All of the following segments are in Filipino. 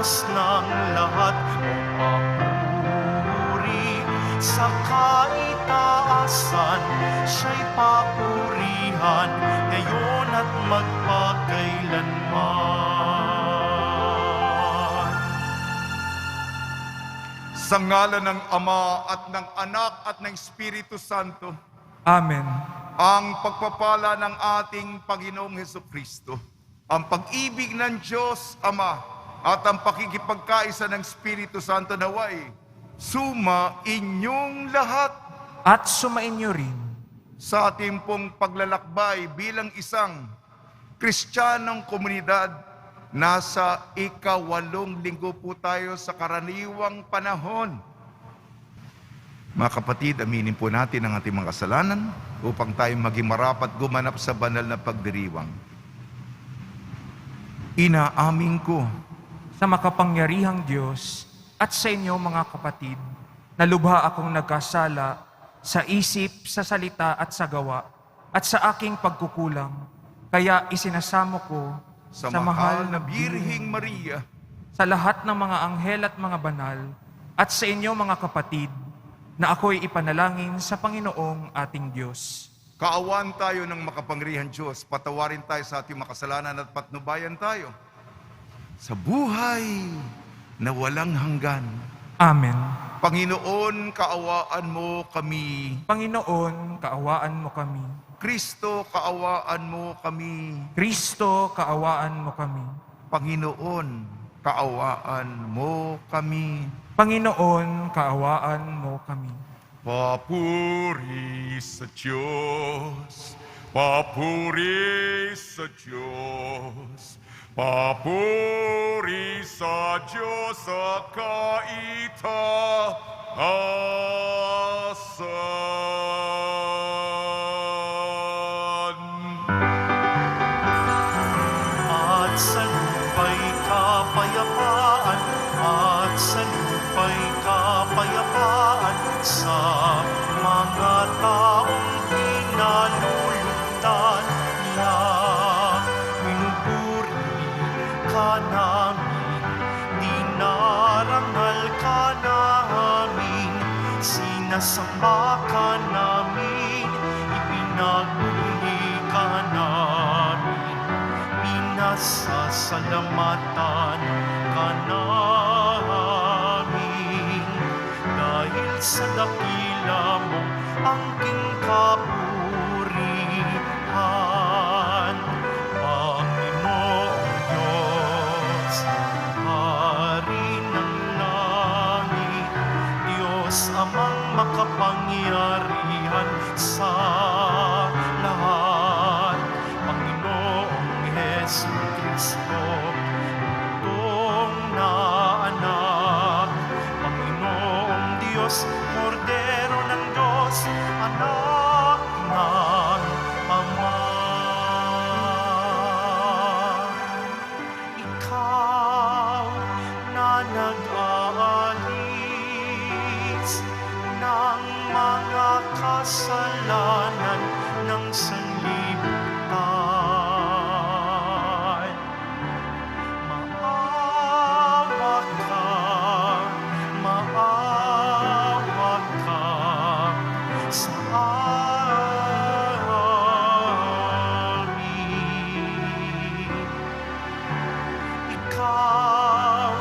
Diyos ng lahat, mapuri sa kaitaasan, siya'y papurihan ngayon at magpakailanman. Sa ngalan ng Ama at ng Anak at ng Espiritu Santo. Amen. Ang pagpapala ng ating Panginoong Hesukristo, ang pag-ibig ng Diyos Ama at ang pakikipagkaisa ng Espiritu Santo naway suma inyong lahat. At sumainyo rin. Sa ating pong paglalakbay bilang isang Kristiyanong komunidad, nasa ika-8 linggo po tayo sa karaniwang panahon. Mga kapatid, aminin po natin ang ating mga kasalanan upang tayo maging marapat gumanap sa banal na pagdiriwang. Inaamin ko Sa makapangyarihang Diyos at sa inyo mga kapatid, na lubha akong nagkasala sa isip, sa salita at sa gawa, at sa aking pagkukulang. Kaya isinasamo ko sa mahal na Birheng Maria, sa lahat ng mga anghel at mga banal, at sa inyo mga kapatid, na ako'y ipanalangin sa Panginoong ating Diyos. kaawaan tayo ng makapangyarihang Diyos, patawarin tayo sa ating makasalanan at patnubayan tayo sa buhay na walang hanggan. Amen. Panginoon, kaawaan mo kami. Panginoon, kaawaan mo kami. Kristo, kaawaan mo kami. Kristo, kaawaan mo kami. Panginoon, kaawaan mo kami. Panginoon, kaawaan mo kami. Papuri sa Diyos, papuri sa Diyos, papuri sa Diyos sa kaitaasan. At sa lupa'y kapayapaan, at sa lupa'y kapayapaan, sa mga taong pinalulugtan niya. Pinupuri ka namin, dinarangal ka namin, sinasamba ka namin, ipinagbubunyi ka namin, pinasasalamatan ka namin. Dahil sa dakila mong angking kapurihan, Panginoong Diyos, Hari ng langit, Diyos amang makapangyarihan sa lahat, Panginoong Hesukristo, Bugtong na anak, Panginoong Diyos, Kordero ng Diyos, anak ng Ama. Ikaw na nag-aalis ng mga kasalanan ng sanlibutan. Maawa ka sa amin. Ikaw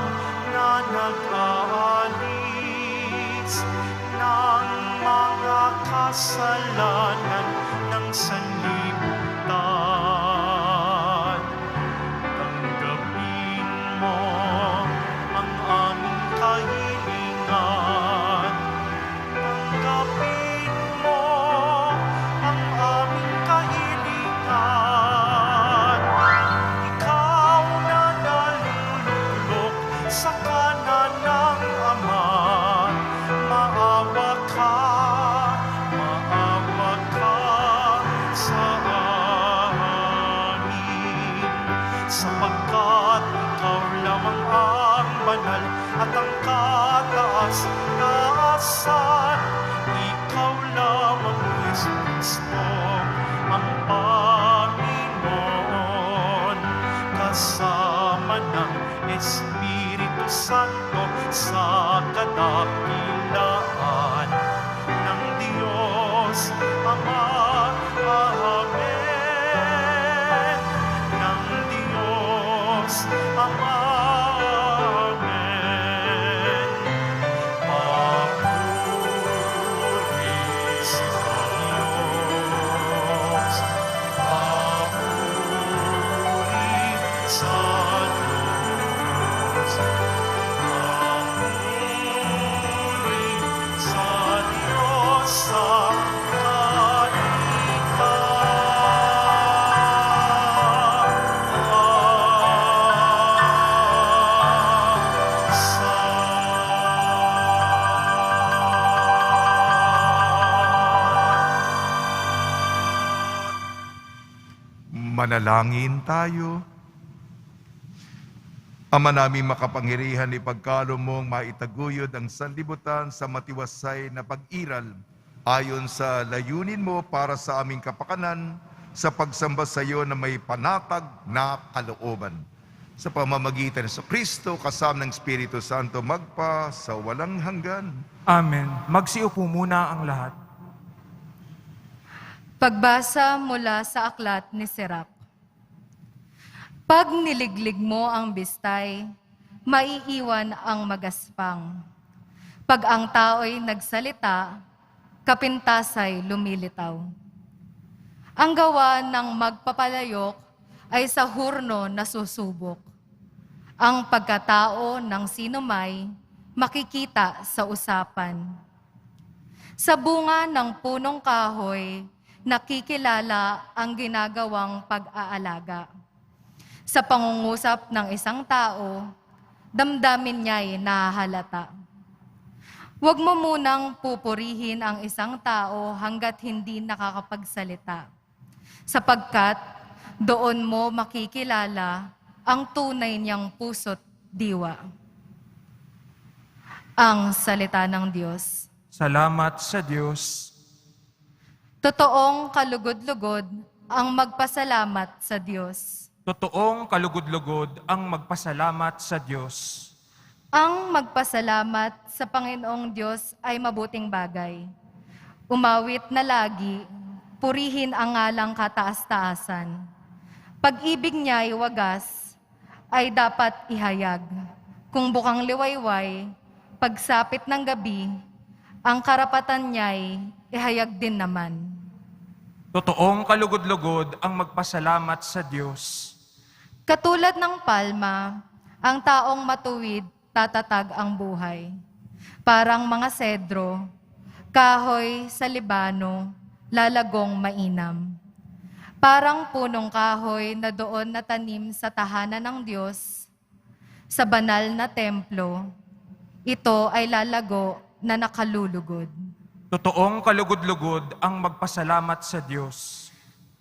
na nag-aalis ng mga kasalanan ng sanlibutan. Tanggapin mo ang aming kahilingan. Tanggapin mo ang aming kahilingan. Ikaw na nalululok sa kanan ng Ama, maawa ka sa amin. Sapagkat ikaw lamang ang banal at ang kataas-taasan. Ikaw lamang, Jesucristo, ang Panginoon, kasama ng Espiritu Manalangin tayo. Ama namin makapangyarihan, ipagkaloob mong maitaguyod ang sanlibutan sa matiwasay na pag-iral ayon sa layunin mo para sa aming kapakanan sa pagsamba sa iyo na may panatag na kalooban. Sa pamamagitan ni Kristo kasama ng Espiritu Santo magpa sa walang hanggan. Amen. Magsiupo muna ang lahat. Pagbasa mula sa aklat ni Sirach. Pag niliglig mo ang bistay, maiiwan ang magaspang. Pag ang tao'y nagsalita, kapintasay lumilitaw. Ang gawa ng magpapalayok ay sa hurno na susubok. Ang pagkatao ng sinumay makikita sa usapan. Sa bunga ng punong kahoy, nakikilala ang ginagawang pag-aalaga. Sa pangungusap ng isang tao, damdamin niya'y nahahalata. Huwag mo munang pupurihin ang isang tao hanggat hindi nakakapagsalita, sapagkat doon mo makikilala ang tunay niyang puso't diwa. Ang salita ng Diyos. Salamat sa Diyos. Totoong kalugod-lugod ang magpasalamat sa Diyos. Totoong kalugod-lugod ang magpasalamat sa Diyos. Ang magpasalamat sa Panginoong Diyos ay mabuting bagay. Umawit na lagi, purihin ang ngalang kataas-taasan. Pag-ibig niya'y wagas, ay dapat ihayag. Kung bukang liwayway, pagsapit ng gabi, ang karapatan niya'y ihayag din naman. Totoong kalugod-lugod ang magpasalamat sa Diyos. Katulad ng palma, ang taong matuwid tatatag ang buhay. Parang mga sedro, kahoy sa Libano, lalagong mainam. Parang punong kahoy na doon natanim sa tahanan ng Diyos, sa banal na templo, ito ay lalago na nakalulugod. Totoong kalugod-lugod ang magpasalamat sa Diyos.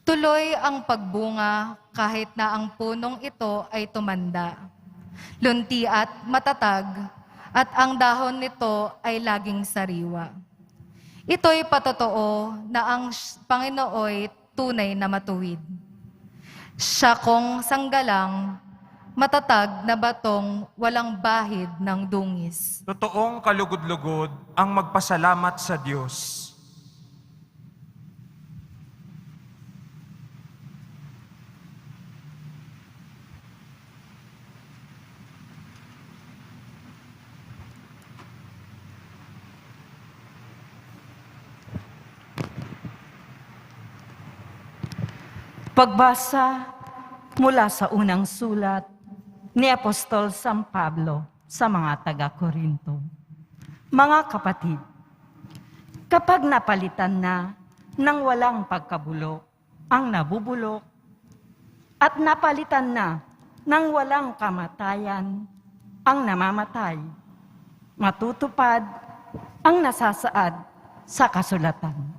Tuloy ang pagbunga kahit na ang punong ito ay tumanda. Lunti at matatag, at ang dahon nito ay laging sariwa. Ito'y patotoo na ang Panginooy tunay na matuwid. Siya kong sanggalang, matatag na batong walang bahid ng dungis. Totoong kalugod-lugod ang magpasalamat sa Diyos. Pagbasa mula sa unang sulat ni Apostol San Pablo sa mga taga-Korinto. Mga kapatid, kapag napalitan na ng walang pagkabulok ang nabubulok at napalitan na ng walang kamatayan ang namamatay, matutupad ang nasasaad sa kasulatan.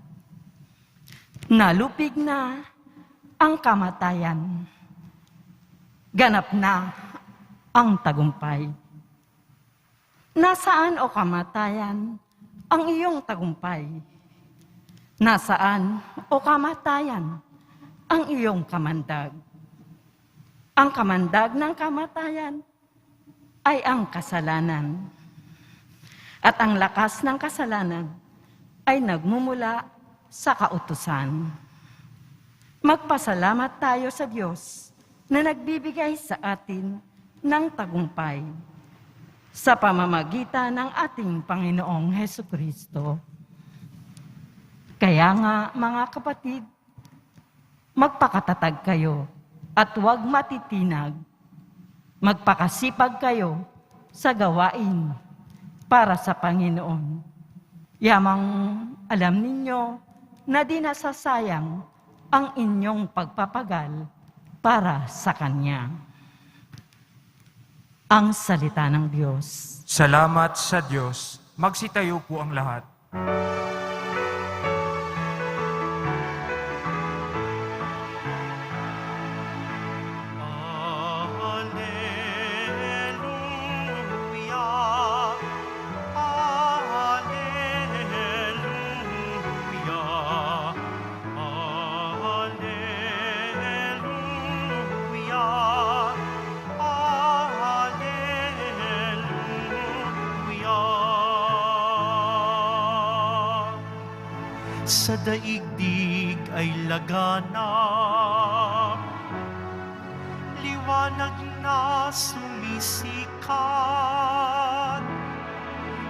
Nalupig na ang kamatayan. Ganap na ang tagumpay. Nasaan o kamatayan ang iyong tagumpay? Nasaan o kamatayan ang iyong kamandag? Ang kamandag ng kamatayan ay ang kasalanan. At ang lakas ng kasalanan ay nagmumula sa kautusan. Magpasalamat tayo sa Diyos na nagbibigay sa atin ng tagumpay sa pamamagitan ng ating Panginoong Hesukristo. Kaya nga, mga kapatid, magpakatatag kayo at huwag matitinag. Magpakasipag kayo sa gawain para sa Panginoon. Yamang alam ninyo na di nasasayang ang inyong pagpapagal para sa Kanya. Ang salita ng Diyos. Salamat sa Diyos. Magsitayo po ang lahat. sa daigdig ay laganap. Liwanag na sumisikat,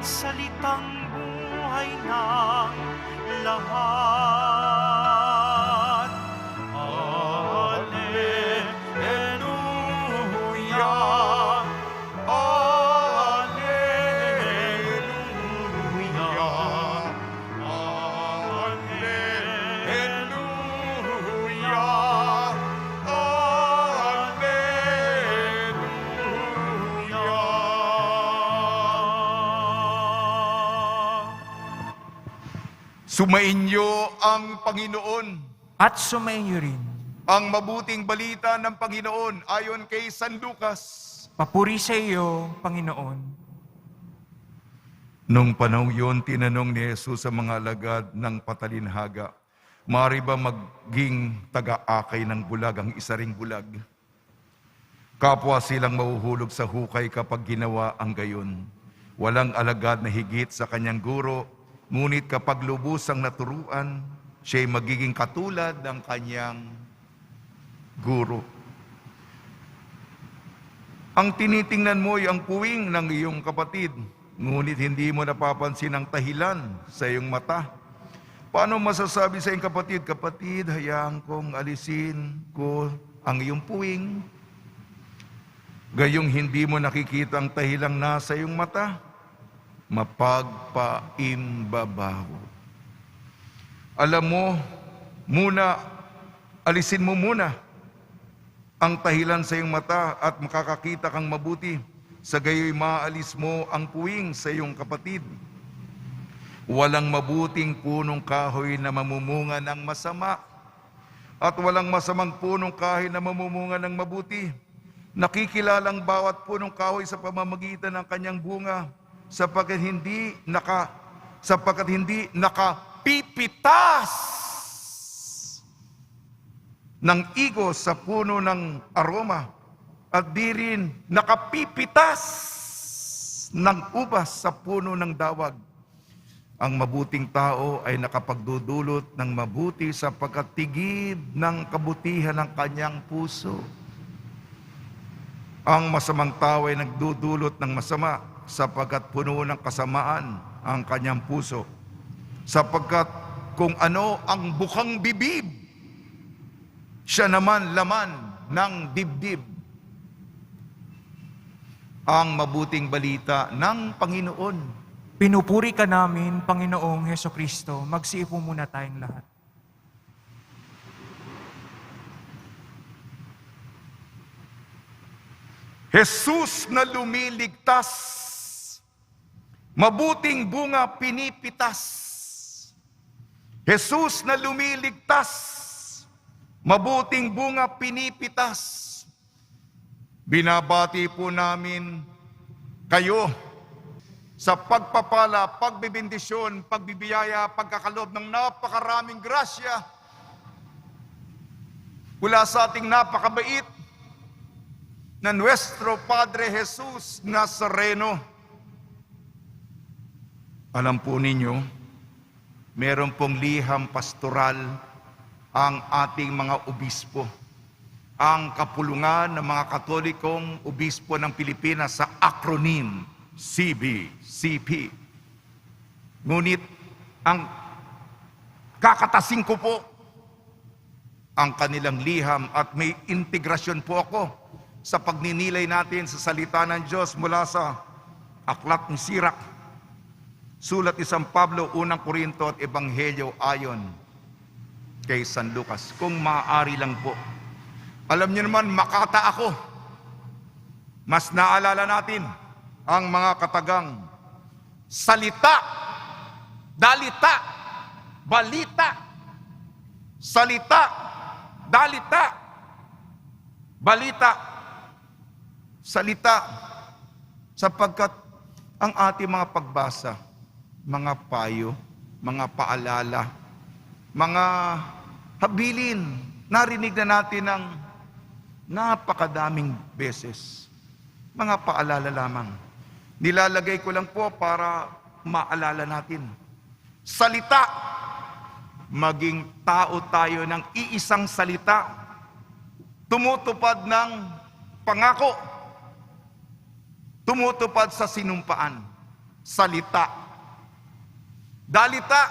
salitang buhay ng lahat. Alleluia, Alleluia, Alleluia, Alleluia. Sumainyo ang Panginoon. At sumainyo rin. Ang mabuting balita ng Panginoon ayon kay San Lucas. Papuri sa iyo, Panginoon. Nung panahon yun, tinanong ni Jesus sa mga alagad ng patalinhaga, "Maaari ba maging taga-akay ng bulag ang isa ring bulag? Kapwa silang mahuhulog sa hukay kapag ginawa ang gayon. Walang alagad na higit sa kanyang guro, ngunit kapag lubusang naturuan, siya'y magiging katulad ng kanyang guro." Ang tinitingnan mo ay ang puwing ng iyong kapatid, ngunit hindi mo napapansin ang tahilan sa iyong mata. Paano masasabi sa iyong kapatid, "Kapatid, hayaan kong alisin ko ang iyong puwing"? Gayong hindi mo nakikita ang tahilang nasa iyong mata, mapagpaimbabaw. Alam mo, alisin mo muna ang tahilan sa iyong mata at makakakita kang mabuti. Sa gayoy maalis mo ang puwing sa iyong kapatid. Walang mabuting punong kahoy na mamumunga ng masama, at walang masamang punong kahoy na mamumunga ng mabuti. Nakikilalang bawat punong kahoy sa pamamagitan ng kanyang bunga, sapagkat hindi nakapipitas ng igos sa puno ng aroma, at di rin nakapipitas ng ubas sa puno ng dawag. Ang mabuting tao ay nakapagdudulot ng mabuti sapagkat tigib ng kabutihan ng kanyang puso. Ang masamang tao ay nagdudulot ng masama sapagkat puno ng kasamaan ang kanyang puso. Sapagkat kung ano ang bukang bibig, siya naman laman ng dibdib. Ang mabuting balita ng Panginoon. Pinupuri ka namin, Panginoong Hesukristo. Magsiupo muna tayong lahat. Jesus na lumiligtas, mabuting bunga pinipitas. Jesus na lumiligtas, mabuting bunga pinipitas. Binabati po namin kayo sa pagpapala, pagbibindisyon, pagbibiyaya, pagkakalob ng napakaraming grasya mula sa ating napakabait na Nuestro Padre Jesus Nazareno. Alam po ninyo, meron pong liham pastoral ang ating mga obispo. Ang kapulungan ng mga Katolikong Obispo ng Pilipinas sa acronym CBCP. Ngunit ang kakatasin ko po ang kanilang liham at may integrasyon po ako sa pagninilay natin sa salita ng Diyos mula sa Aklat ni Sirach, sulat ni San Pablo, Unang Korinto at Ebanghelyo ayon kay San Lucas. Kung maaari lang po, alam niyo naman, Makata ako. Mas naalala natin ang mga katagang salita, dalita, balita. Salita, dalita, balita, salita. Sapagkat ang ating mga pagbasa, mga payo, mga paalala, mga habilin, narinig na natin ng napakadaming beses. Mga paalala lamang. Nilalagay ko lang po para maalala natin. Salita, maging tao tayo ng iisang salita, tumutupad ng pangako, tumutupad sa sinumpaan, salita. Dalita,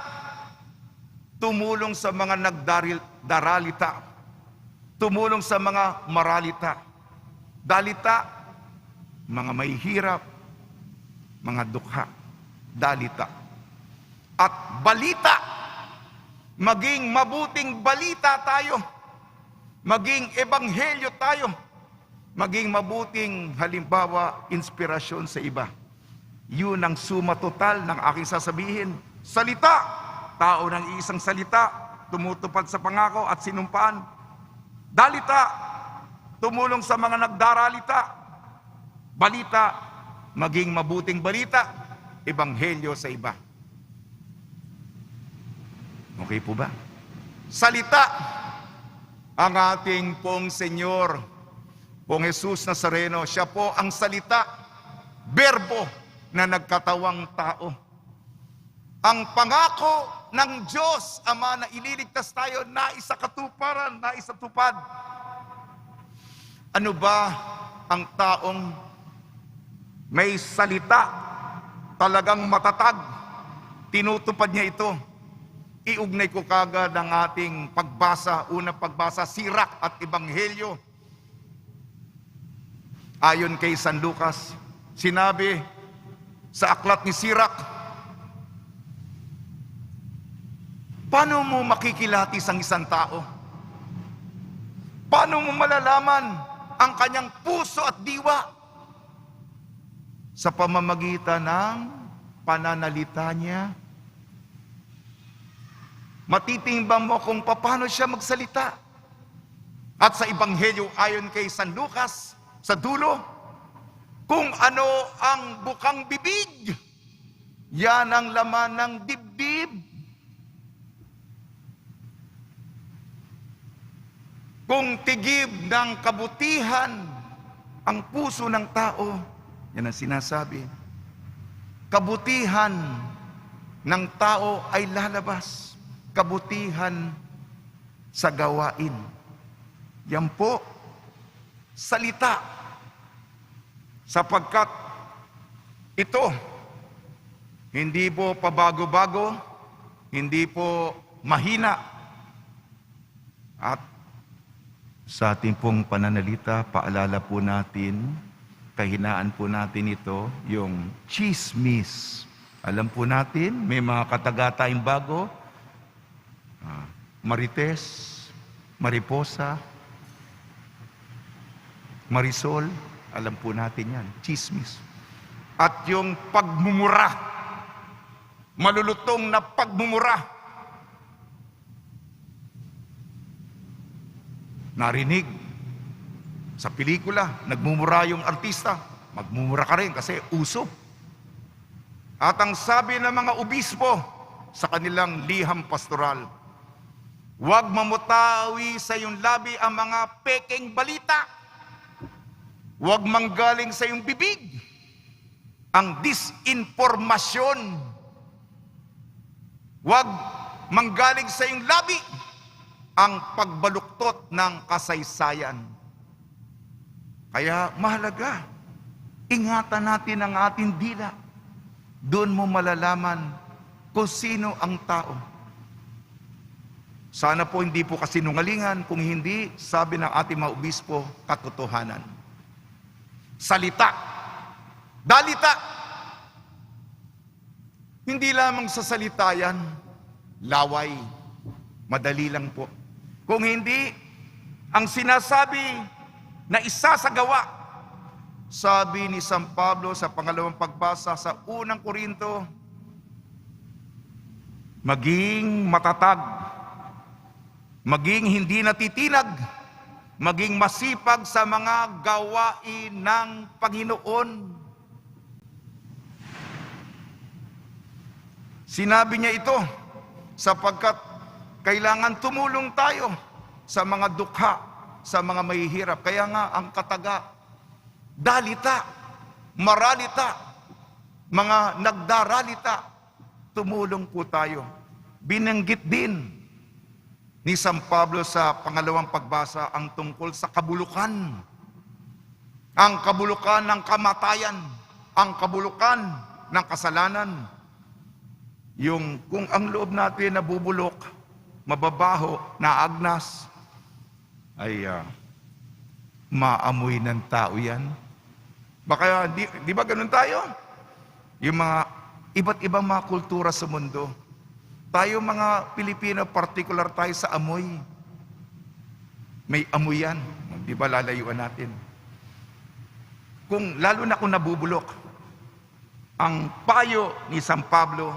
tumulong sa mga nagdaralita, tumulong sa mga maralita. Dalita, mga may hirap, mga dukha. Dalita. At balita, maging mabuting balita tayo, maging ebanghelyo tayo, maging mabuting halimbawa, inspirasyon sa iba. Yun ang suma total ng aking sasabihin. Salita, tao ng isang salita, tumutupad sa pangako at sinumpaan. Dalita, tumulong sa mga nagdaralita. Balita, maging mabuting balita, ebanghelyo sa iba. Okay po ba? Salita, ang ating pong Senyor, pong Jesus Nazareno, siya po ang salita, berbo na nagkatawang tao. Ang pangako ng Diyos Ama na ililigtas tayo, naisakatuparan, naisatupad. Ano ba ang taong may salita, talagang matatag, tinutupad niya ito? Iugnay ko kagad ang ating pagbasa, unang pagbasa, Sirak at Ebanghelyo. Ayon kay San Lucas, sinabi sa aklat ni Sirak, paano mo makikilatis ang isang tao? Paano mo malalaman ang kanyang puso at diwa? Sa pamamagitan ng pananalita niya. Matitimbang mo kung paano siya magsalita. At sa Ebanghelyo ayon kay San Lucas, sa dulo, kung ano ang bukang bibig, yan ang laman ng dibdib. Kung tigib ng kabutihan ang puso ng tao, yan ang sinasabi, kabutihan ng tao ay lalabas. Kabutihan sa gawain. Yan po, salita. Sapagkat ito, hindi po pabago-bago, hindi po mahina. At sa ating pong pananalita, paalala po natin, kahinaan po natin ito, yung chismis. Alam po natin, may mga katagataing bago, Marites, Mariposa, Marisol, alam po natin yan, chismis. At yung pagmumura, malulutong na pagmumura. Narinig sa pelikula, nagmumura yung artista, magmumura ka rin kasi uso. At ang sabi ng mga obispo sa kanilang liham pastoral, huwag mamutawi sa iyong labi ang mga pekeng balita. Huwag manggaling sa iyong bibig ang disinformasyon. Huwag manggaling sa iyong labi ang pagbaluktot ng kasaysayan. Kaya mahalaga, ingatan natin ang ating dila. Doon mo malalaman kung sino ang tao. Sana po hindi po kasinungalingan, kung hindi, sabi ng ating mga obispo, katotohanan. Salita. Dalita. Hindi lamang sa salita yan, laway. Madali lang po. Kung hindi, ang sinasabi na isasagawa, sabi ni San Pablo sa pangalawang pagbasa sa unang Korinto, maging matatag, maging hindi natitinag, maging masipag sa mga gawain ng Panginoon. Sinabi niya ito sapagkat kailangan tumulong tayo sa mga dukha, sa mga mahihirap. Kaya nga ang kataga, dalita, maralita, mga nagdaralita, tumulong po tayo. Binanggit din ni San Pablo sa pangalawang pagbasa ang tungkol sa kabulukan. Ang kabulukan ng kamatayan, ang kabulukan ng kasalanan. Yung kung ang loob natin nabubulok, mababaho, naagnas, ay maamoy ng tao yan. Baka, di ba ganun tayo? Yung mga iba't ibang mga kultura sa mundo. Tayo mga Pilipino, particular tayo sa amoy. May amoy yan. Di ba lalayuan natin? Lalo na kung nabubulok, ang payo ni San Pablo,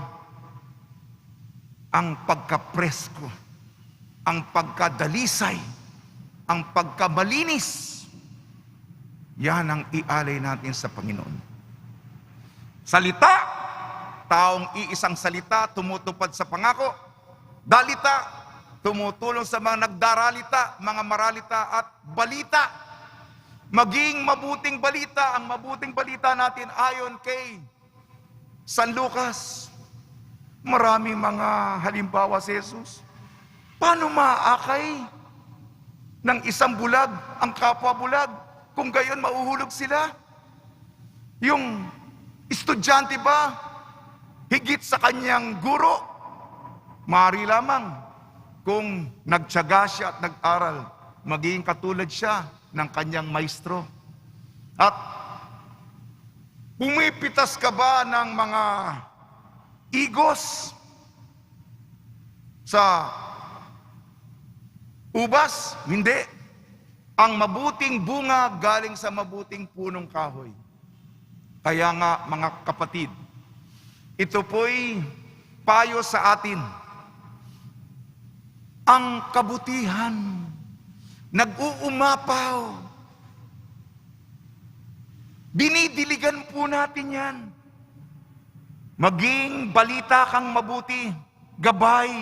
ang pagkapresko, ang pagkadalisay, ang pagkamalinis, yan ang ialay natin sa Panginoon. Salita, taong iisang salita, tumutupad sa pangako. Dalita, tumutulong sa mga nagdaralita, mga maralita at balita. Maging mabuting balita, ang mabuting balita natin ayon kay San Lucas. Maraming mga halimbawa si Jesus. Paano maakay ng isang bulag ang kapwa bulag? Kung gayon, mauhulog sila. Yung estudyante ba, higit sa kanyang guro? Mari lamang kung nagtiyaga siya at nag-aral, magiging katulad siya ng kanyang maestro. At pumipitas ka ba ng mga igos sa ubas? Hindi. Ang mabuting bunga galing sa mabuting punong kahoy. Kaya nga mga kapatid, ito po'y payo sa atin. Ang kabutihan, nag-uumapaw. Dinidiligan po natin yan. Maging balita kang mabuti, gabay,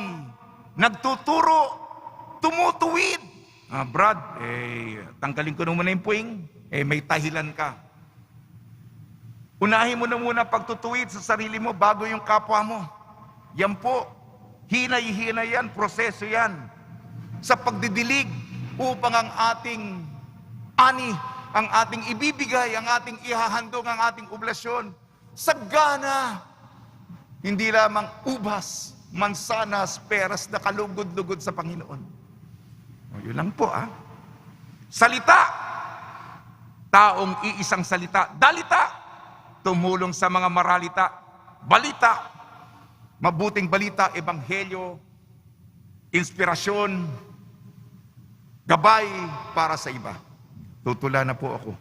nagtuturo, tumutuwid. Brad, tanggalin ko na muna yung puwing, may tahilan ka. Unahin mo na muna pagtutuwid sa sarili mo bago yung kapwa mo. Yan po, hinay-hinay yan, proseso yan. Sa pagdidilig upang ang ating ani, ang ating ibibigay, ang ating ihahandog, ang ating oblasyon, sagana, hindi lamang ubas, mansanas, peras na kalugod-lugod sa Panginoon. Yun lang po Salita, taong iisang salita. Dalita, tumulong sa mga maralita. Balita, mabuting balita, ebanghelyo, inspirasyon, gabay para sa iba. Tutula na po ako.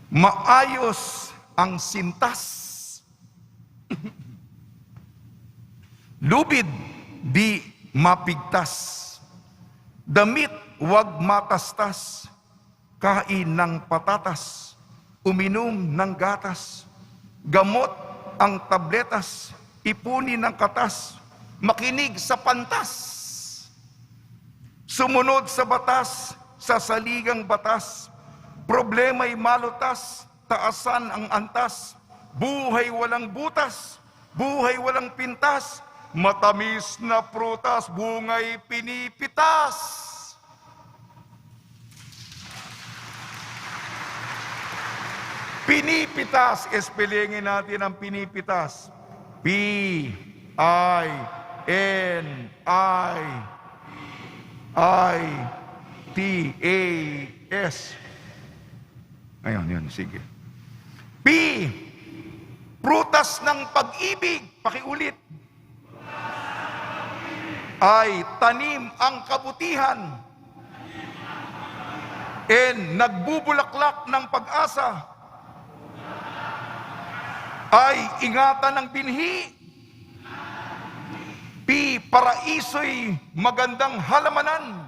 Maayos ang sintas. Lubid, di mapigtas. Damit, wag matastas. Kain ng patatas. Uminom ng gatas. Gamot ang tabletas. Ipunin ng katas. Makinig sa pantas. Sumunod sa batas, sa saligang batas. Problema'y malutas, taasan ang antas. Buhay walang butas, buhay walang pintas. Matamis na prutas, bungay pinipitas. Pinipitas, espelingin natin ang pinipitas. P-I-N-I-T-A-S. Ayun, yun, sige. P, prutas ng pag-ibig. Pakiulit. Ay, tanim ang kabutihan. N, nagbubulaklak ng pag-asa. Ay, ingatan ng binhi. P, paraiso'y magandang halamanan.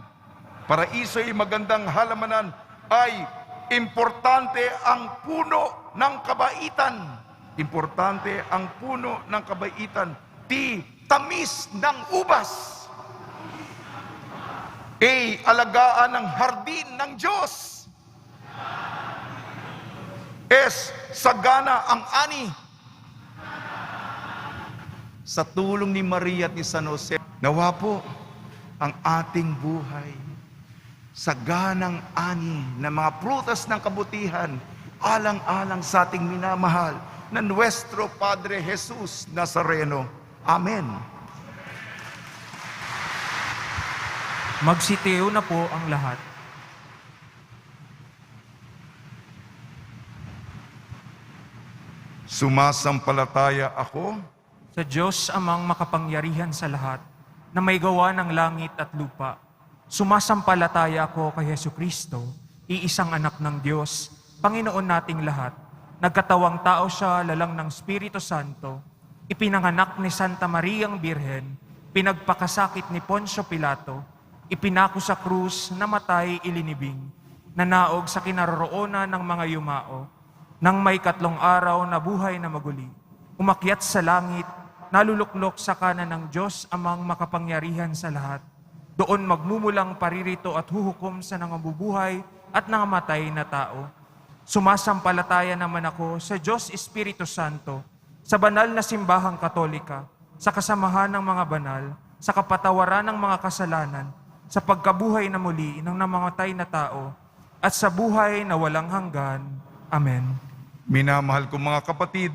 Paraiso'y magandang halamanan. Ay, importante ang puno ng kabaitan. Importante ang puno ng kabaitan. T, tamis ng ubas. A, alagaan ng hardin ng Diyos. S, sagana ang ani. sa tulong ni Maria at ni San Jose, nawa po ang ating buhay sa ganang ani ng mga prutas ng kabutihan, alang-alang sa ating minamahal na Nuestro Padre Jesus Nazareno. Amen. Magsitiyo na po ang lahat. Sumasampalataya ako Sa Diyos amang makapangyarihan sa lahat, na may gawa ng langit at lupa. Sumasampalataya ako kay Jesucristo, iisang anak ng Diyos, Panginoon nating lahat. Nagkatawang tao siya, lalang ng Espiritu Santo, ipinanganak ni Santa Mariang Birhen, pinagpakasakit ni Poncio Pilato, ipinako sa krus, namatay, ilinibing, nanaog sa kinaroroonan ng mga yumao, nang may 3 araw na buhay na maguli, umakyat sa langit, naluluklok sa kanan ng Diyos amang makapangyarihan sa lahat. Doon magmumulang paririto at huhukom sa nangabubuhay at nangamatay na tao. Sumasampalataya naman ako sa Diyos Espiritu Santo, sa banal na simbahang katolika, sa kasamahan ng mga banal, sa kapatawaran ng mga kasalanan, sa pagkabuhay na muli ng namamatay na tao, at sa buhay na walang hanggan. Amen. Minamahal kong mga kapatid,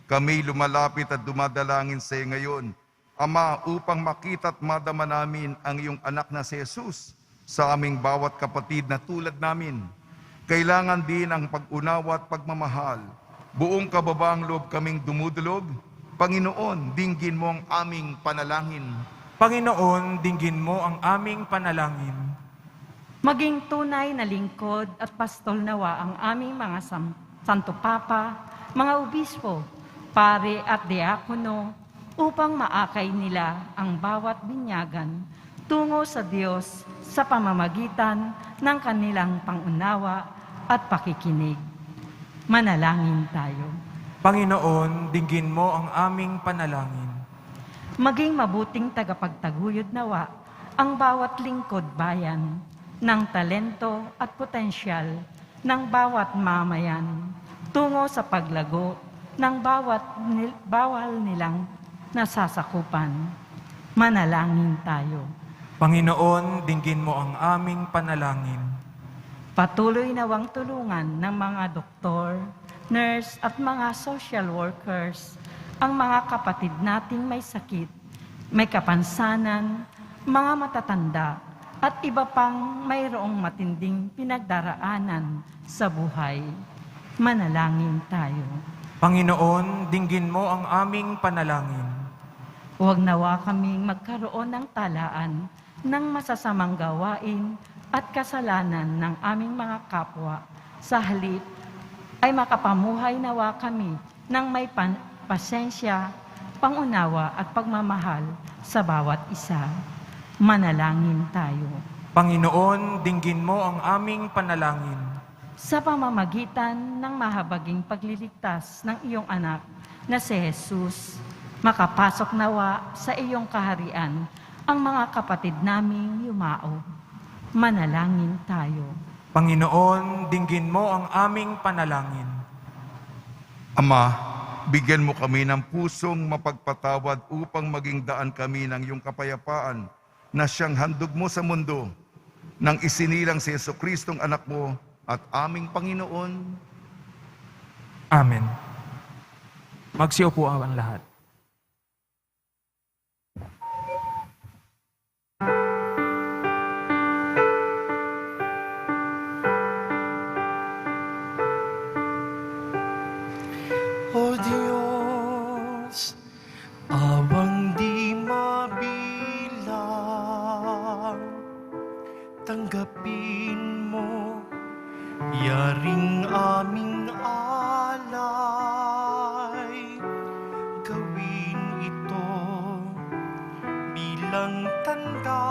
kami lumalapit at dumadalangin sa iyo ngayon, Ama, upang makita at madama namin ang iyong anak na si Jesus sa aming bawat kapatid na tulad namin. Kailangan din ang pag-unawa at pagmamahal. Buong kababaang loob kaming dumudulog. Panginoon, dinggin mo ang aming panalangin. Panginoon, dinggin mo ang aming panalangin. Maging tunay na lingkod at pastol nawa ang aming mga Santo Papa, mga obispo, pare at diakono, upang maakay nila ang bawat binyagan tungo sa Diyos sa pamamagitan ng kanilang pangunawa at pakikinig. Manalangin tayo. Panginoon, dinggin mo ang aming panalangin. Maging mabuting tagapagtaguyod nawa ang bawat lingkod bayan ng talento at potensyal ng bawat mamayan tungo sa paglago ng bawal nilang nasasakupan. Manalangin tayo. Panginoon, dinggin mo ang aming panalangin. Patuloy nawang tulungan ng mga doktor, nurse at mga social workers ang mga kapatid nating may sakit, may kapansanan, mga matatanda at iba pang mayroong matinding pinagdaraanan sa buhay. Manalangin tayo. Panginoon, dinggin mo ang aming panalangin. Huwag nawa kaming magkaroon ng talaan ng masasamang gawain at kasalanan ng aming mga kapwa. Sa halip ay makapamuhay nawa kami ng may pasensya, pangunawa at pagmamahal sa bawat isa. Manalangin tayo. Panginoon, dinggin mo ang aming panalangin. Sa pamamagitan ng mahabaging pagliligtas ng iyong anak na si Jesus, makapasok nawa sa iyong kaharian ang mga kapatid naming yumao. Manalangin tayo. Panginoon, dinggin mo ang aming panalangin. Ama, bigyan mo kami ng pusong mapagpatawad upang maging daan kami ng iyong kapayapaan na siyang handog mo sa mundo nang isinilang si Jesucristong anak mo at aming Panginoon. Amen. Magsiupo ang lahat. O Diyos, awang di mabilang, tanggapin mo yaring aming alay. Gawin ito bilang tanda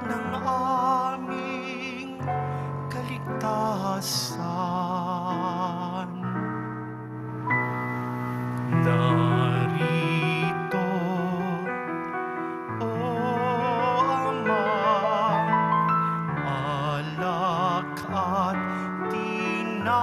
ng aming kaligtasan. Narito, O Ama, alak at tinapay,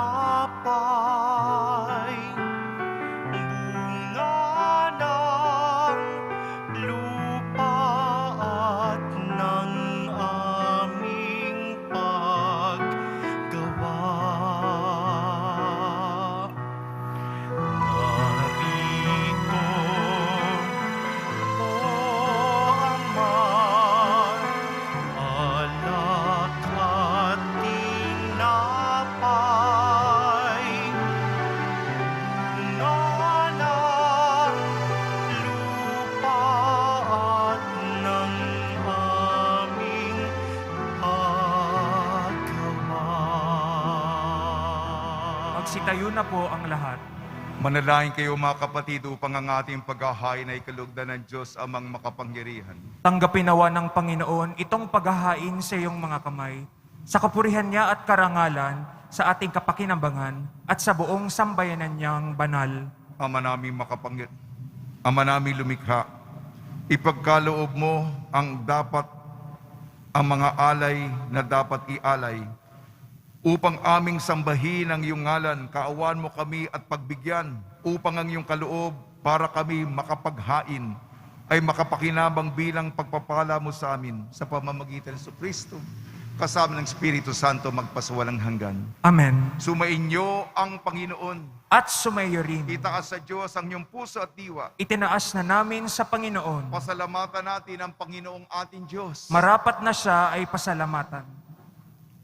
Magsitayo na po ang lahat. Manalangin kayo mga kapatid upang ang ating paghahain ay kalugdan ng Diyos amang makapangyarihan. Tanggapin nawa ng Panginoon itong paghahain sa iyong mga kamay, sa kapurihan niya at karangalan, sa ating kapakinambangan, at sa buong sambayanan niyang banal. Ama namin lumikha, ipagkaloob mo ang mga alay na dapat ialay, upang aming sambahin ang iyong ngalan, kaawaan mo kami at pagbigyan, upang ang iyong kaloob para kami makapaghain ay makapakinabang bilang pagpapala mo sa amin sa pamamagitan ng Kristo, kasama ng Espiritu Santo magpasawalang hanggan. Amen. Sumainyo ang Panginoon. At sumayo rin. Itaas sa Diyos ang iyong puso at diwa. Itinaas na namin sa Panginoon. Pasalamatan natin ang Panginoong ating Diyos. Marapat na siya ay pasalamatan.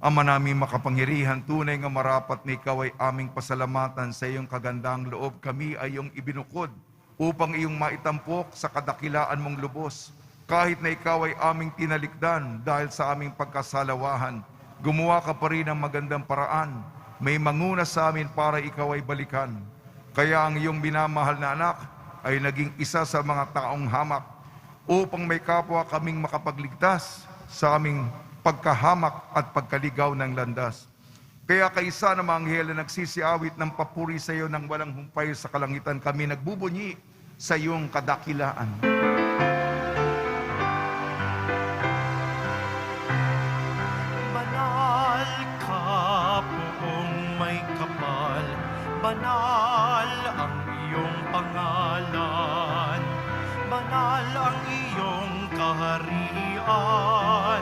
Ama namin makapangyarihan, tunay nga marapat na ikaw ay aming pasalamatan sa iyong kagandang loob. Kami ay iyong ibinukod upang iyong maitampok sa kadakilaan mong lubos. Kahit na ikaw ay aming tinalikdan dahil sa aming pagkasalawahan, gumawa ka pa rin ng magandang paraan. May manguna sa amin para ikaw ay balikan. Kaya ang iyong minamahal na anak ay naging isa sa mga taong hamak upang may kapwa kaming makapagligtas sa aming pagkahamak at pagkaligaw ng landas. Kaya kaisa ng mga anghel na nagsisiawit ng papuri sa iyo ng walang humpay sa kalangitan, kami nagbubunyi sa iyong kadakilaan. Banal ka poong may kapal, banal ang iyong pangalan, banal ang iyong kaharian.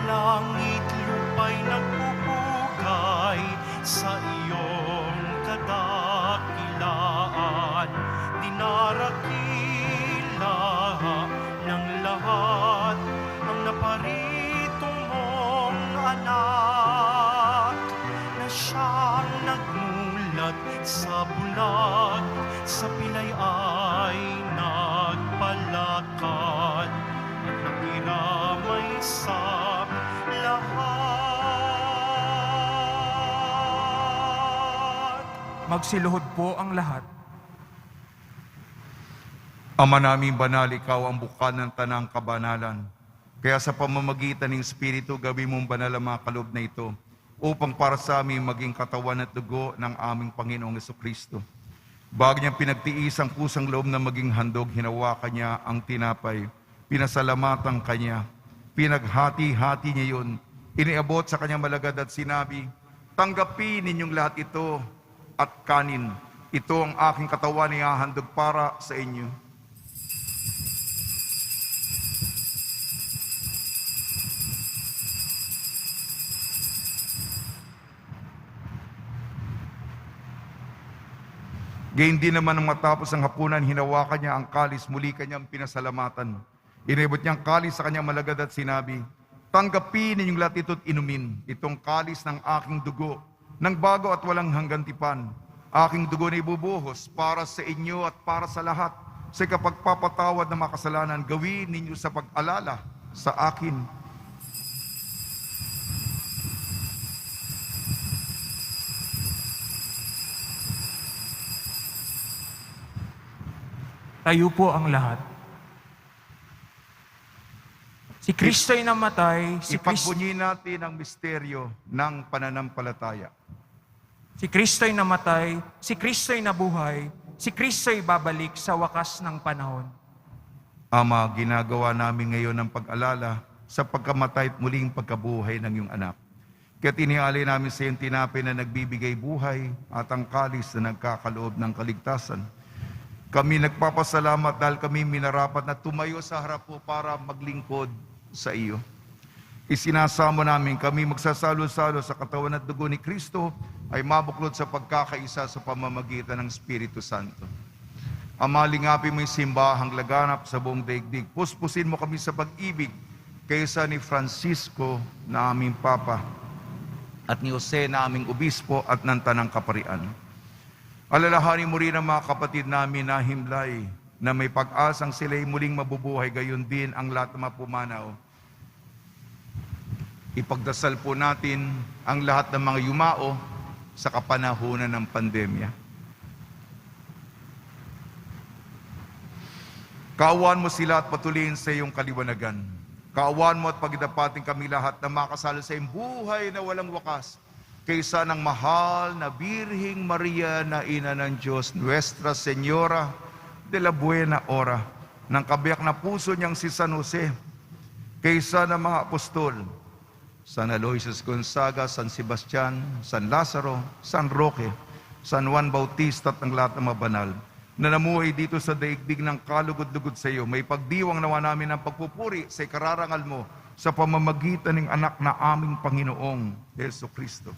Langit lupa'y nagpupugay sa iyong kadakilaan. Dinarakila ng lahat ang naparitong mong anak, na siyang nagmulat sa bulag, sa pilay ay nagpalakad, at nakiramay sa lahat. Magsiluhod po ang lahat. Ama naming banal, ikaw ang bukal ng tanang kabanalan. Kaya sa pamamagitan ng Espiritu, gawin mong banal ang mga kaloob na ito, upang para sa amin maging katawan at dugo ng aming Panginoong Jesucristo. Bago niyang pinagtiis ang pusang loob na maging handog, hinawakan niya ang tinapay, pinasalamatan kanya, pinaghati-hati niya yun, iniabot sa kanyang malagad at sinabi, tanggapin ninyong lahat ito at kanin. Ito ang aking katawan na ihahandog para sa inyo. Gayun din naman nang matapos ang hapunan, hinawakan niya ang kalis, muli kanyang pinasalamatan. Inibot niyang kalis sa kanyang malagad at sinabi, tanggapin ninyong lahat ito't inumin. Itong kalis ng aking dugo, ng bago at walang hanggang tipan. Aking dugo na ibubuhos para sa inyo at para sa lahat. Sa kapagpapatawad ng mga kasalanan, gawin ninyo sa pag-alala sa akin. Tayo po ang lahat. Si Kristo'y namatay, Ipagbunyi natin ang misteryo ng pananampalataya. Si Kristo'y namatay, si Kristo'y nabuhay, si Kristo'y babalik sa wakas ng panahon. Ama, ginagawa namin ngayon ang pag-alala sa pagkamatay at muling pagkabuhay ng iyong anak. Kaya tinialay namin sa iyong tinapay na nagbibigay buhay at ang kalis na nagkakaloob ng kaligtasan. Kami nagpapasalamat dahil kami minarapat na tumayo sa harap po para maglingkod sa iyo. Isinasamo namin kami magsasalo-salo sa katawan at dugo ni Kristo ay mabuklod sa pagkakaisa sa pamamagitan ng Espiritu Santo. Ama, lingapin mo yung simbahang laganap sa buong daigdig. Puspusin mo kami sa pag-ibig kaysa ni Francisco na aming Papa at ni Jose na aming Obispo at ng Tanang Kaparian. Alalahanin mo rin ang mga kapatid namin na himlay na may pag-asang sila'y muling mabubuhay, gayon din ang lahat ng mapumanaw. Ipagdasal po natin ang lahat ng mga yumao sa kapanahunan ng pandemya. Kaawaan mo sila at patuloyin sa iyong kaliwanagan. Kaawaan mo at pagdapating kami lahat na makasalo sa iyong buhay na walang wakas, kaysa ng mahal na Birhing Maria na Ina ng Diyos, Nuestra Señora de la Buena Hora, ng kabiyak na puso niyang si San Jose, kaysa ng mga apostol, San Aloysius Gonzaga, San Sebastian, San Lazaro, San Roque, San Juan Bautista at ang lahat ng mga banal na namuhay dito sa daigdig ng kalugod-lugod sa iyo. May pagdiwang nawa namin ng pagpupuri sa ikararangal mo sa pamamagitan ng anak na aming Panginoong Yesu Kristo.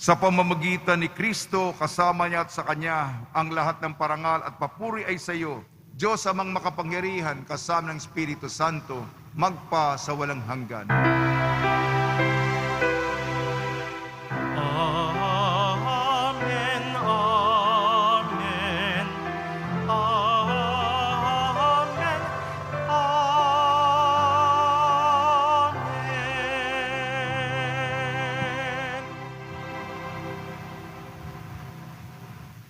Sa pamamagitan ni Kristo, kasama niya at sa Kanya, ang lahat ng parangal at papuri ay sa iyo, Diyos amang makapangyarihan, kasama ng Espiritu Santo, magpa sa walang hanggan. Amen, amen, amen, amen.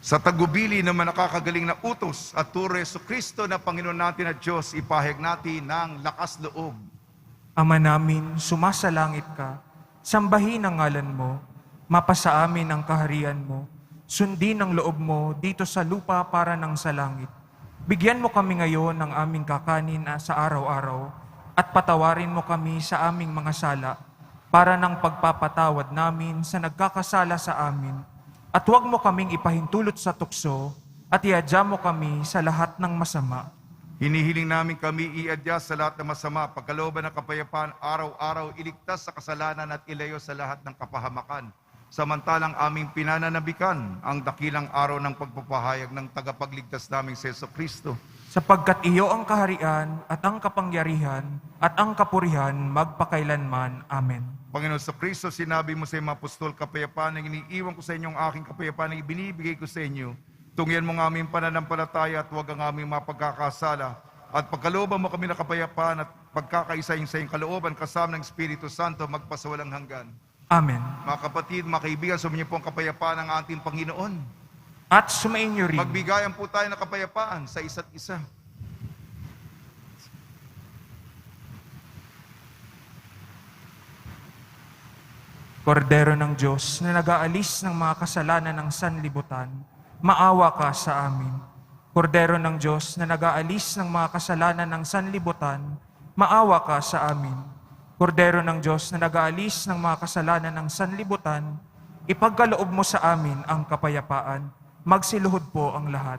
Sa tagubili naman nakakagaling na utos at turo Yesu Kristo na Panginoon natin at Diyos, ipahayag natin ng lakas loob. Ama namin, sumasalangit ka, sambahin ang ngalan mo, mapasa amin ang kaharian mo, sundin ang loob mo dito sa lupa para ng sa langit. Bigyan mo kami ngayon ng aming kakanin sa araw-araw at patawarin mo kami sa aming mga sala para ng pagpapatawad namin sa nagkakasala sa amin. At huwag mo kaming ipahintulot sa tukso at iadya mo kami sa lahat ng masama. Hinihiling namin kami iadya sa lahat ng masama, pagkalooban ng kapayapaan, araw-araw iligtas sa kasalanan at ilayo sa lahat ng kapahamakan. Samantalang aming pinananabikan ang dakilang araw ng pagpapahayag ng tagapagligtas naming si Yesu Kristo. Sapagkat iyo ang kaharian at ang kapangyarihan at ang kapurihan magpakailanman. Amen. Panginoon sa Kristo, sinabi mo sa iyong mga apostol, kapayapaan ang iniiwan ko sa inyong aking kapayapaan ang ibinibigay ko sa inyo. Tungyan mo ng aming pananampalataya at huwag ang aming mapagkakasala. At pagkalooban mo kami na kapayapaan at pagkakaisahin sa iyong kalooban kasama ng Espiritu Santo magpasawalang hanggan. Amen. Mga kapatid, mga kaibigan, sumainyo po ang kapayapaan ng ating Panginoon. At sumainyo rin. Magbigayan po tayo ng kapayapaan sa isa't isa. Kordero ng Diyos na nag-aalis ng mga kasalanan ng sanlibutan, maawa ka sa amin. Kordero ng Diyos na nag-aalis ng mga kasalanan ng sanlibutan, maawa ka sa amin. Kordero ng Diyos na nag-aalis ng mga kasalanan ng sanlibutan, ipagkaloob mo sa amin ang kapayapaan. Magsiluhod po ang lahat.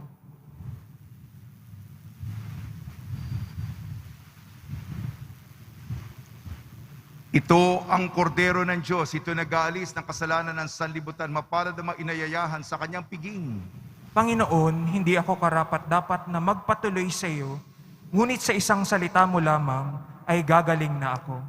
Ito ang kordero ng Diyos. Ito nag-aalis ng kasalanan ng sanlibutan. Mapalad na inayayahan sa kanyang piging. Panginoon, hindi ako karapat-dapat na magpatuloy sa iyo, ngunit sa isang salita mo lamang ay gagaling na ako.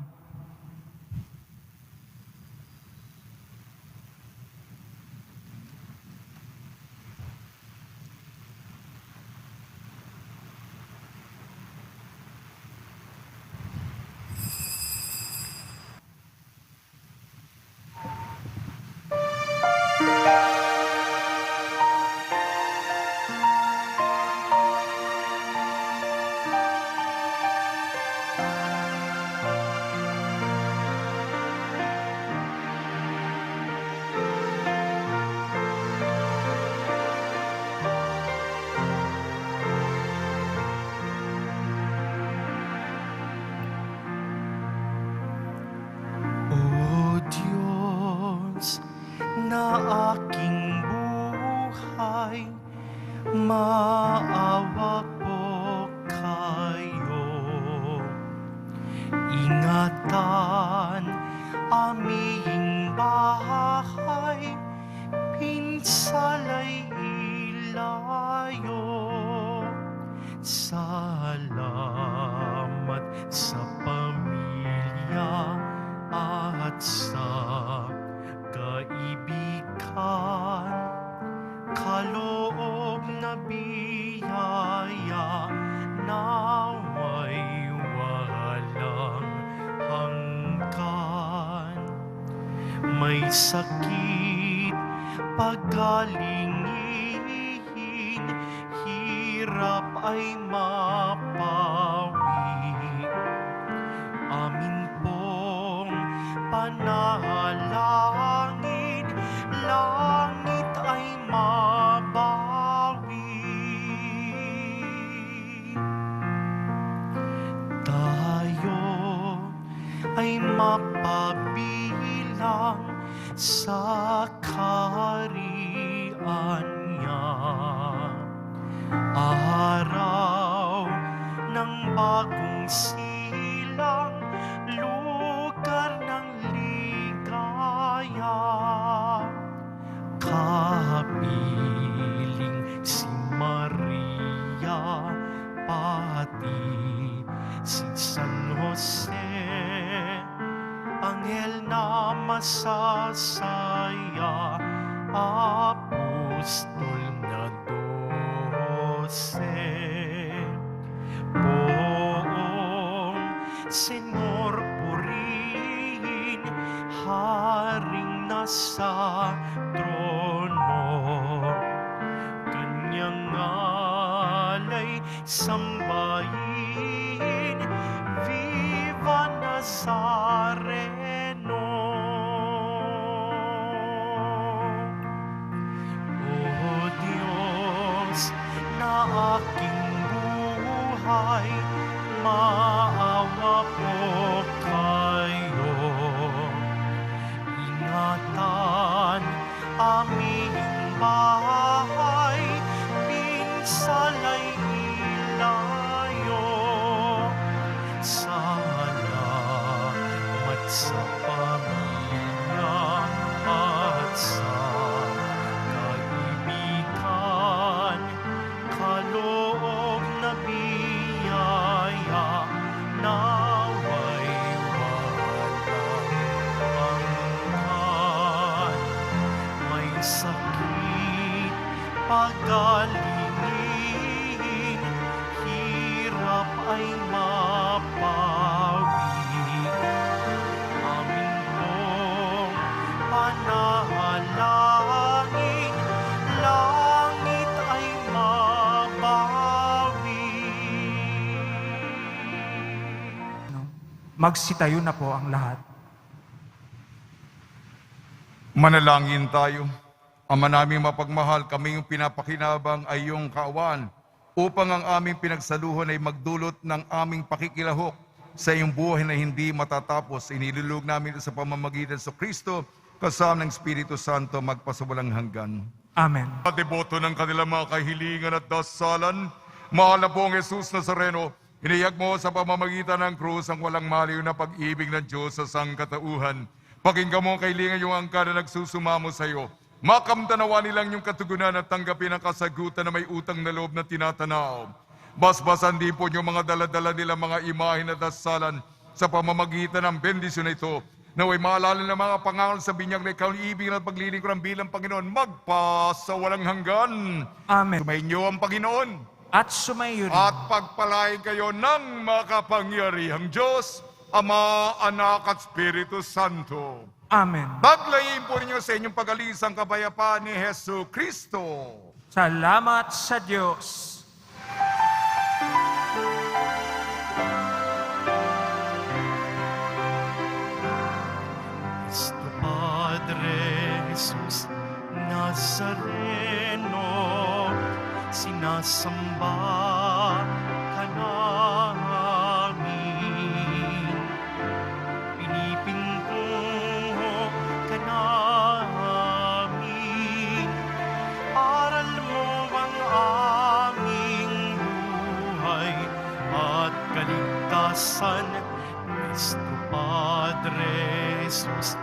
O Diyos na aking buhay, maawa po kayo. Ingatan aming bahay, pinsalay ilayo. Salamat sa pamilya at sa kaibigan, kaloob na biyaya naway walang hanggan. may sakit pagalingin, hirap ay mapawi. Amin pong panalangin, langit ay mabawi. Tayo ay mapabilang sa kaharian niya. Araw ng bagong silang, lugar ng ligaya. Kapiling si Maria, pati si San Jose, anghel na masasaya, apostol na 12. Poong Senyor purihin, haring nasa trono, kanyang alay sambahin, Viva Nazareno. O Diyos na aking buhay, maawa po kayo. Ingatan aming bahay, pinsalay ilayo. Salamat sa pamilya at sa kaibigan, kaloob na biyaya, naway walang hanggan. May sakit pagalingin, hirap ay mapawi. Amin pong panalangin, langit ay mabawi. Magsitayo na po ang lahat. Manalangin tayo. Ama naming mapagmahal, kami yung pinapakinabang ay iyong kaawaan upang ang aming pinagsaluhan ay magdulot ng aming pakikilahok sa iyong buhay na hindi matatapos. Inilulug namin ito sa pamamagitan sa Kristo kasama ng Espiritu Santo magpasawalang hanggan. Amen. Deboto ng kanilang mga kahilingan at dasalan, mahal na pong Jesus Nazareno, iniyag mo sa pamamagitan ng krus ang walang maliw na pag-ibig ng Diyos sa sangkatauhan. Pakinggan mo ang kahilingan yung angkan na nagsusumamo sa iyo. Makamtanawa nilang yung katugunan at tanggapin ang kasagutan na may utang na loob na tinatanaw. Basbasan din po yung mga daladala nilang mga imahe na dasalan sa pamamagitan ng bendisyon na ito. Naway maalala ng mga pangangal sa binyag na ikaw ibig at paglilingkuran bilang Panginoon magpasa walang hanggan. Amen. Sumainyo ang Panginoon At sumayo rin. at pagpalain kayo ng makapangyarihang Diyos, Ama, Anak at Espiritu Santo. Amen. Paglayin po ninyo sa inyong pag-alis ang kapayapaan ni Hesu Kristo. Salamat sa Diyos. Cristo Padre Jesus Nazareno, sinasamba ka namin, pinipinto ka namin, aral mo ang aming buhay at kaligtasan. Cristo Padre Jesus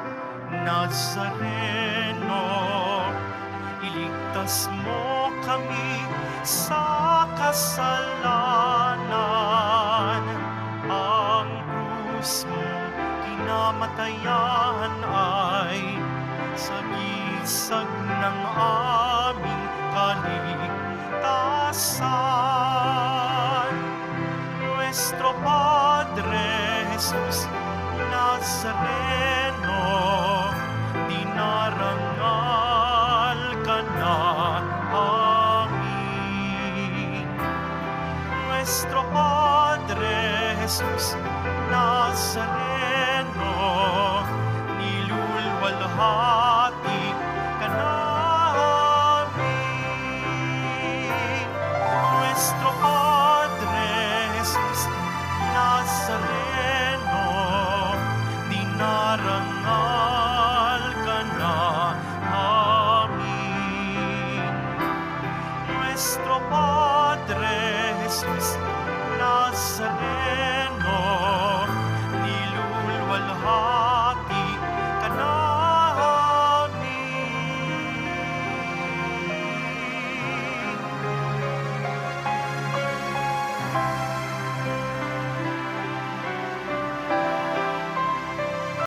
Nazareno, iligtas mo kami sa kasalanan. Ang krus mo kinamatayan ay sagisag ng aming kaligtasan. Nuestro Padre Jesus Nazareno,